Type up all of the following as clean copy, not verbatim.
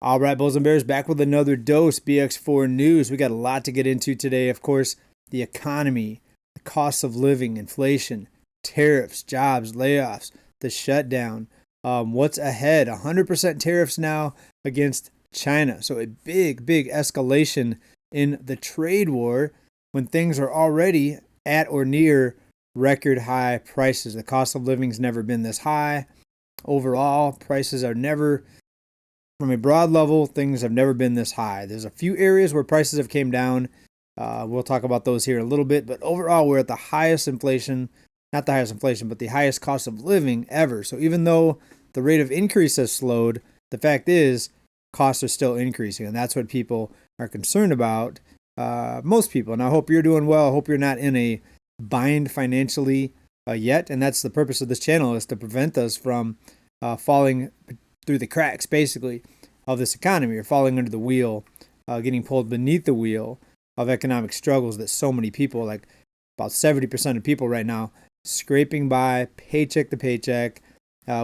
All right, Bulls and Bears, back with another dose BX4 news. We got a lot to get into today. Of course, the economy, the cost of living, inflation, tariffs, jobs, layoffs, the shutdown. What's ahead? 100% tariffs now against China. So a big escalation in the trade war when things are already at or near record high prices. The cost of living's never been this high. Overall, prices are never, from a broad level, things have never been this high. There's a few areas where prices have came down. We'll talk about those here in a little bit, but overall, we're at the highest inflation, not the highest inflation, but the highest cost of living ever. So even though the rate of increase has slowed, the fact is costs are still increasing, and that's what people are concerned about. Most people, and I hope you're doing well. I hope you're not in a bind financially yet, and that's the purpose of this channel, is to prevent us from falling through the cracks, basically, of this economy, or falling under the wheel, getting pulled beneath the wheel of economic struggles that so many people, like about 70% of people right now, scraping by paycheck to paycheck.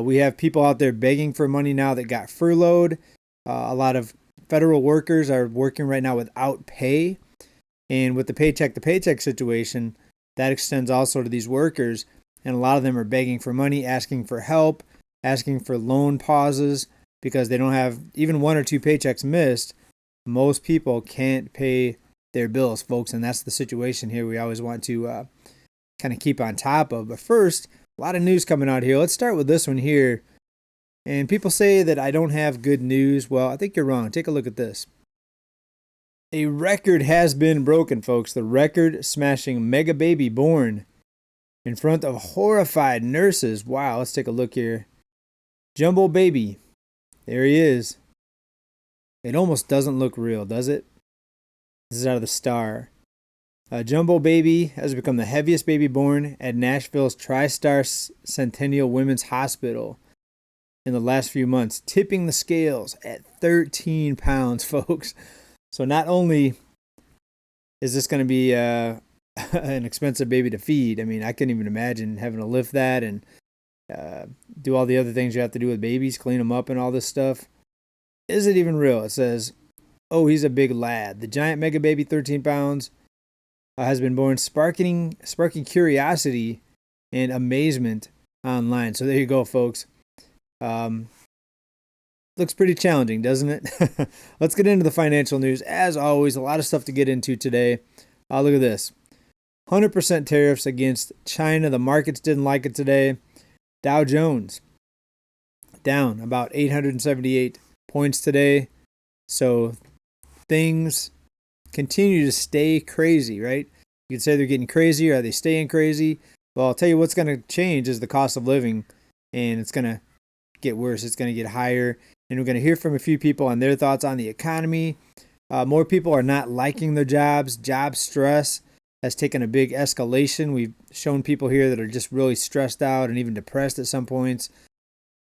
We have people out there begging for money now that got furloughed. A lot of federal workers are working right now without pay. And with the paycheck to paycheck situation, that extends also to these workers. And a lot of them are begging for money, asking for help, asking for loan pauses because they don't have even one or two paychecks missed. Most people can't pay their bills, folks, and that's the situation here we always want to kind of keep on top of. But first, a lot of news coming out here. Let's start with this one here. And people say that I don't have good news. Well, I think you're wrong. Take a look at this. A record has been broken, folks. The record-smashing mega baby born in front of horrified nurses. Wow, let's take a look here. Jumbo baby. There he is. It almost doesn't look real, does it? This is out of the Star. Jumbo baby has become the heaviest baby born at Nashville's TriStar Centennial Women's Hospital in the last few months, tipping the scales at 13 pounds, folks. So not only is this going to be an expensive baby to feed, I mean, I couldn't even imagine having to lift that and do all the other things you have to do with babies, clean them up and all this stuff. Is it even real? It says, oh, he's a big lad. The giant mega baby, 13 pounds, has been born, sparking curiosity and amazement online. So there you go, folks. Looks pretty challenging, doesn't it? Let's get into the financial news. As always, a lot of stuff to get into today. Look at this. 100% tariffs against China. The markets didn't like it today. Dow Jones down about 878 points today. So things continue to stay crazy, right? You could say they're getting crazier. Are they staying crazy? Well, I'll tell you what's going to change is the cost of living, and it's going to get worse. It's going to get higher, and we're going to hear from a few people on their thoughts on the economy. More people are not liking their jobs. Job stress has taken a big escalation. We've shown people here that are just really stressed out and even depressed at some points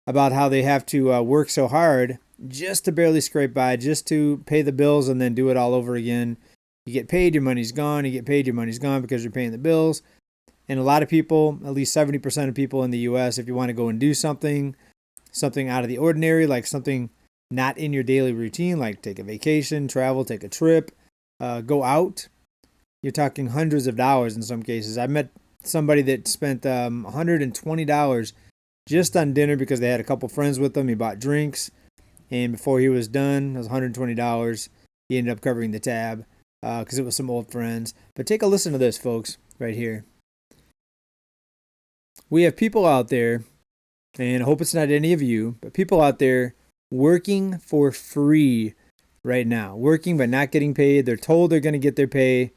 about how they have to work so hard just to barely scrape by, just to pay the bills and then do it all over again. You get paid, your money's gone. You get paid, your money's gone because you're paying the bills. And a lot of people, at least 70% of people in the U.S., if you want to go and do something out of the ordinary, like something not in your daily routine, like take a vacation, travel, take a trip, go out, you're talking hundreds of dollars in some cases. I met somebody that spent $120 just on dinner because they had a couple friends with them. He bought drinks, and before he was done, it was $120. He ended up covering the tab because it was some old friends. But take a listen to this, folks, right here. We have people out there, and I hope it's not any of you, but people out there working for free right now, working but not getting paid. They're told they're going to get their pay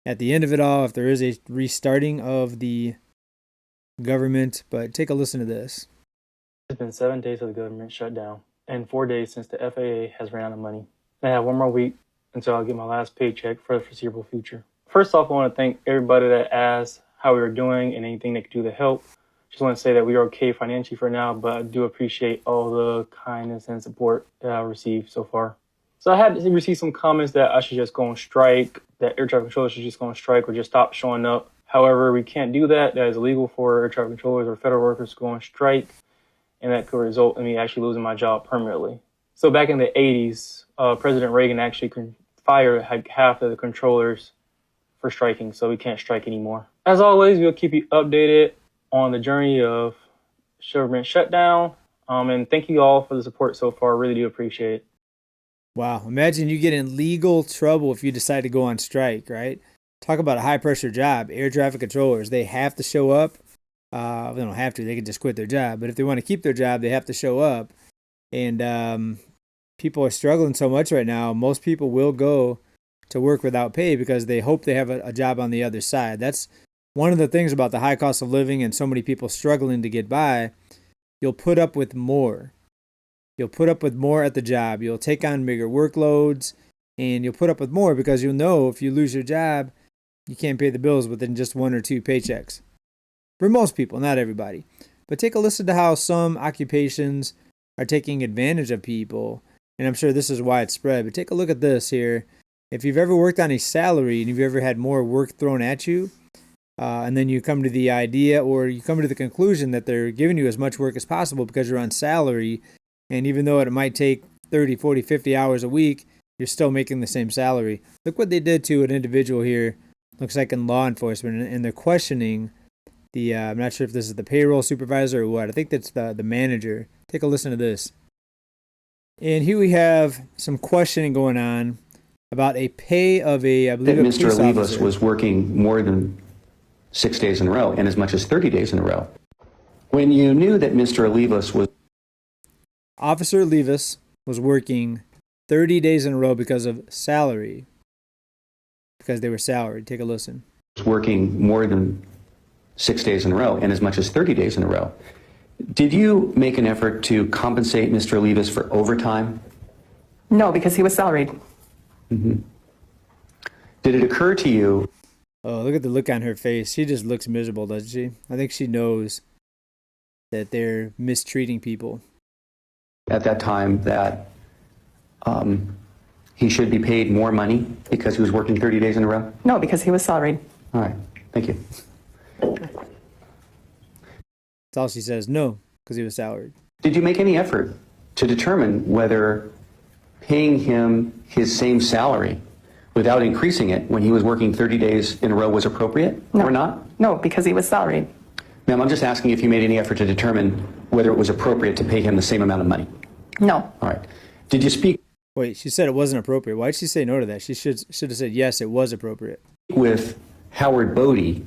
at the end of it all if there is a restarting of the government. But take a listen to this. It's been 7 days of the government shutdown and 4 days since the FAA has ran out of money. I have one more week until I'll get my last paycheck for the foreseeable future. First off, I want to thank everybody that asked how we were doing and anything they could do to help. Just want to say that we are okay financially for now, but I do appreciate all the kindness and support that I've received so far. So I had received some comments that I should just go on strike, that air traffic controllers should just go on strike or just stop showing up. However, we can't do that. That is illegal for air traffic controllers or federal workers to go on strike, and that could result in me actually losing my job permanently. So back in the 80s, President Reagan actually fired like half of the controllers for striking, so we can't strike anymore. As always, we'll keep you updated on the journey of government shutdown. And thank you all for the support so far. Really do appreciate it. Wow. Imagine you get in legal trouble if you decide to go on strike, right? Talk about a high pressure job. Air traffic controllers, they have to show up. They don't have to, they can just quit their job. But if they want to keep their job, they have to show up. And people are struggling so much right now. Most people will go to work without pay because they hope they have a job on the other side. That's one of the things about the high cost of living and so many people struggling to get by. You'll put up with more. You'll put up with more at the job. You'll take on bigger workloads, and you'll put up with more because you'll know if you lose your job, you can't pay the bills within just 1 or 2 paychecks. For most people, not everybody. But take a listen to how some occupations are taking advantage of people, and I'm sure this is widespread, but take a look at this here. If you've ever worked on a salary and you've ever had more work thrown at you, and then you come to the idea or you come to the conclusion that they're giving you as much work as possible because you're on salary, and even though it might take 30, 40, 50 hours a week, you're still making the same salary. Look what they did to an individual here, looks like in law enforcement, and they're questioning the, I'm not sure if this is the payroll supervisor or what. I think that's the manager. Take a listen to this. And here we have some questioning going on about a pay of I believe, that a Mr. police Olivas officer. was working more than 6 days in a row and as much as 30 days in a row. When you knew that Mr. Olivas was Officer Olivas was working 30 days in a row because of salary, because they were salaried. Take a listen. working more than 6 days in a row and as much as 30 days in a row, did you make an effort to compensate Mr. Olivas for overtime? No, because he was salaried. Mm-hmm. Did it occur to you? Oh, look at the look on her face. She just looks miserable, doesn't she? I think she knows that they're mistreating people. At that time that he should be paid more money because he was working 30 days in a row? No, because he was salaried. All right, thank you. That's all she says. No, because he was salaried. Did you make any effort to determine whether paying him his same salary without increasing it when he was working 30 days in a row was appropriate or not? No, because he was salaried. Ma'am, I'm just asking if you made any effort to determine whether it was appropriate to pay him the same amount of money. No. All right. Did you speak Wait, she said it wasn't appropriate. Why did she say no to that? She should have said yes, it was appropriate. with Howard Bodie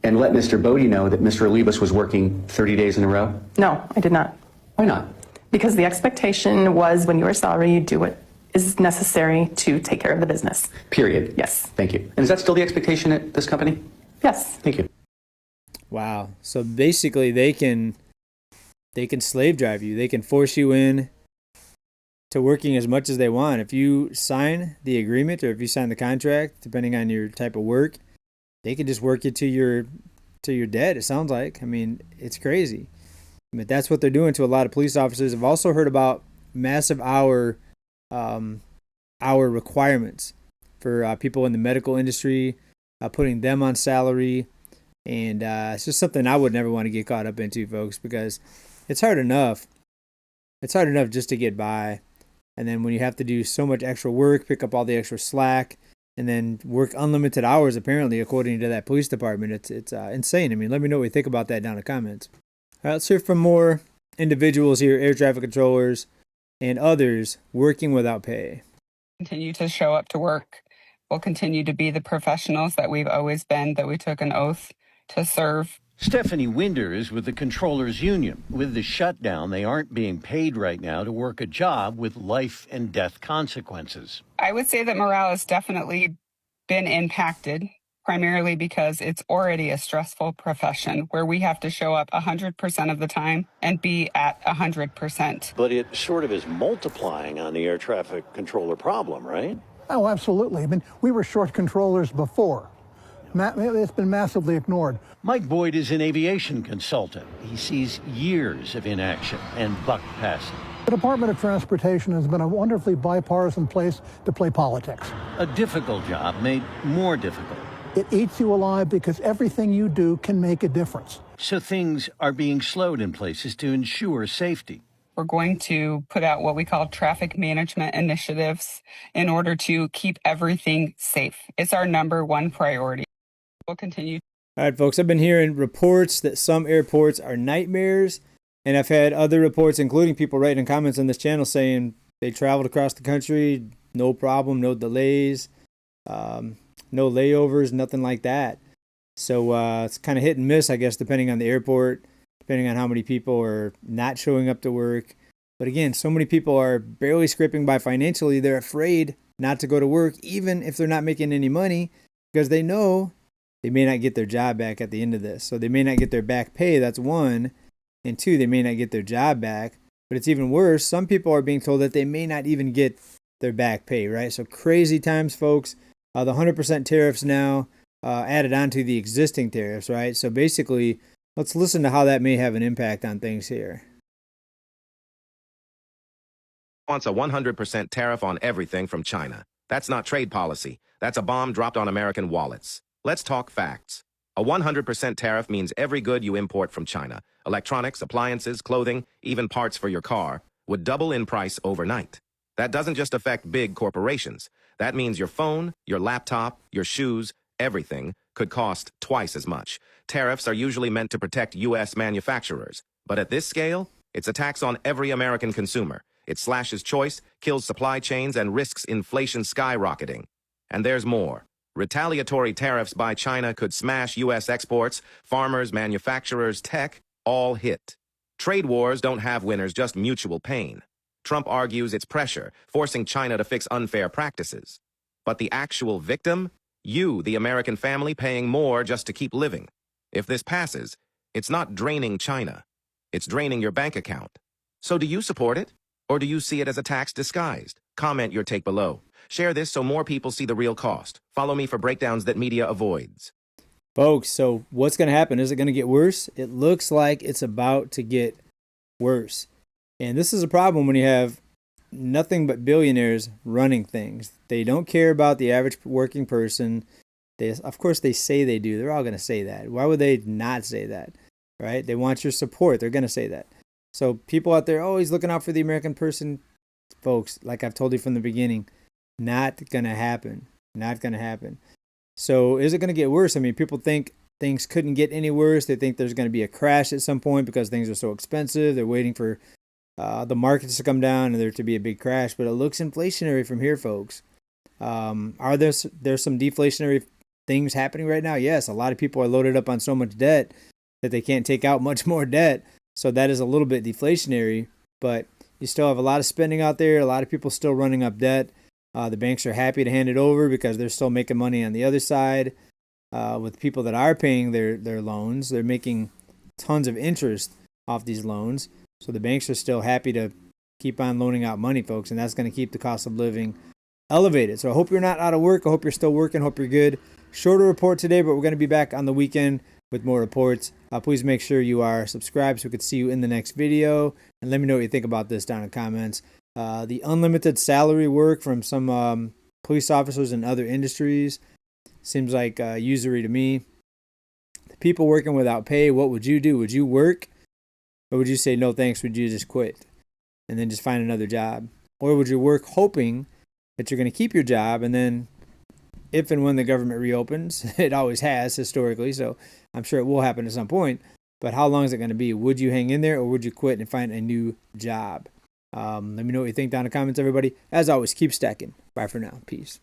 and let Mr. Bodie know that Mr. Olivas was working 30 days in a row? No, I did not. Why not? Because the expectation was when you are salaried, you do what is necessary to take care of the business. Period. Yes. Thank you. And is that still the expectation at this company? Yes. Thank you. Wow. So basically they can slave drive you. They can force you in to working as much as they want. If you sign the agreement or if you sign the contract, depending on your type of work, they can just work you to your dead, it sounds like. I mean, it's crazy. But that's what they're doing to a lot of police officers. I've also heard about massive hour requirements for people in the medical industry, putting them on salary. And it's just something I would never want to get caught up into, folks, because it's hard enough. It's hard enough just to get by. And then when you have to do so much extra work, pick up all the extra slack, and then work unlimited hours, apparently, according to that police department, it's insane. I mean, let me know what you think about that down in the comments. All right, let's hear from more individuals here, air traffic controllers and others working without pay. Continue to show up to work. We'll continue to be the professionals that we've always been, that we took an oath to serve. Stephanie Winder is with the Controllers Union. With the shutdown, they aren't being paid right now to work a job with life and death consequences. I would say that morale has definitely been impacted, primarily because it's already a stressful profession where we have to show up 100% of the time and be at 100%. But it sort of is multiplying on the air traffic controller problem, right? Oh, absolutely. I mean, we were short controllers before. It's been massively ignored. Mike Boyd is an aviation consultant. He sees years of inaction and buck passing. The Department of Transportation has been a wonderfully bipartisan place to play politics. A difficult job made more difficult. It eats you alive because everything you do can make a difference. So things are being slowed in places to ensure safety. we're going to put out what we call traffic management initiatives in order to keep everything safe. It's our number one priority. We'll continue. All right, folks, I've been hearing reports that some airports are nightmares, and I've had other reports, including people writing in comments on this channel saying they traveled across the country, no problem, no delays, no layovers, nothing like that. So it's kind of hit and miss, I guess, depending on the airport, depending on how many people are not showing up to work. But again, so many people are barely scraping by financially. They're afraid not to go to work, even if they're not making any money, because they know they may not get their job back at the end of this. So they may not get their back pay. That's one. And two, they may not get their job back. But it's even worse. Some people are being told that they may not even get their back pay, right? So crazy times, folks. The 100% tariffs now added on to the existing tariffs, right? So basically, let's listen to how that may have an impact on things here. Wants a 100% tariff on everything from China. That's not trade policy. That's a bomb dropped on American wallets. Let's talk facts. A 100% tariff means every good you import from China, electronics, appliances, clothing, even parts for your car, would double in price overnight. That doesn't just affect big corporations. That means your phone, your laptop, your shoes, everything could cost twice as much. Tariffs are usually meant to protect U.S. manufacturers. But at this scale, it's a tax on every American consumer. It slashes choice, kills supply chains, and risks inflation skyrocketing. And there's more. Retaliatory tariffs by China could smash U.S. exports, farmers, manufacturers, tech, all hit. Trade wars don't have winners, just mutual pain. Trump argues it's pressure, forcing China to fix unfair practices. But the actual victim? You, the American family, paying more just to keep living. If this passes, it's not draining China. It's draining your bank account. So do you support it? Or do you see it as a tax disguised? Comment your take below. Share this so more people see the real cost. Follow me for breakdowns that media avoids. Folks, so what's going to happen? Is it going to get worse? It looks like it's about to get worse. And this is a problem when you have nothing but billionaires running things. They don't care about the average working person. Of course, they say they do. They're all going to say that. Why would they not say that? Right? They want your support. They're going to say that. So people out there always looking out for the American person. Folks, like I've told you from the beginning, not going to happen. Not going to happen. So is it going to get worse? I mean, people think things couldn't get any worse. They think there's going to be a crash at some point because things are so expensive. They're waiting for the markets to come down and there to be a big crash. But it looks inflationary from here, folks. Are there's some deflationary things happening right now? Yes, a lot of people are loaded up on so much debt that they can't take out much more debt. So that is a little bit deflationary. But you still have a lot of spending out there. A lot of people still running up debt. The banks are happy to hand it over because they're still making money on the other side. With people that are paying their loans, they're making tons of interest off these loans. So the banks are still happy to keep on loaning out money, folks, and that's going to keep the cost of living elevated. So I hope you're not out of work. I hope you're still working. Hope you're good. Shorter report today, but we're going to be back on the weekend with more reports. Please make sure you are subscribed so we could see you in the next video. And let me know what you think about this down in the comments. The unlimited salary work from some police officers in other industries seems like usury to me. The people working without pay, what would you do? Would you work? Or would you say, no thanks, would you just quit and then just find another job? Or would you work hoping that you're going to keep your job, and then if and when the government reopens, it always has historically, so I'm sure it will happen at some point, but how long is it going to be? Would you hang in there, or would you quit and find a new job? Let me know what you think down in the comments, everybody. As always, keep stacking. Bye for now. Peace.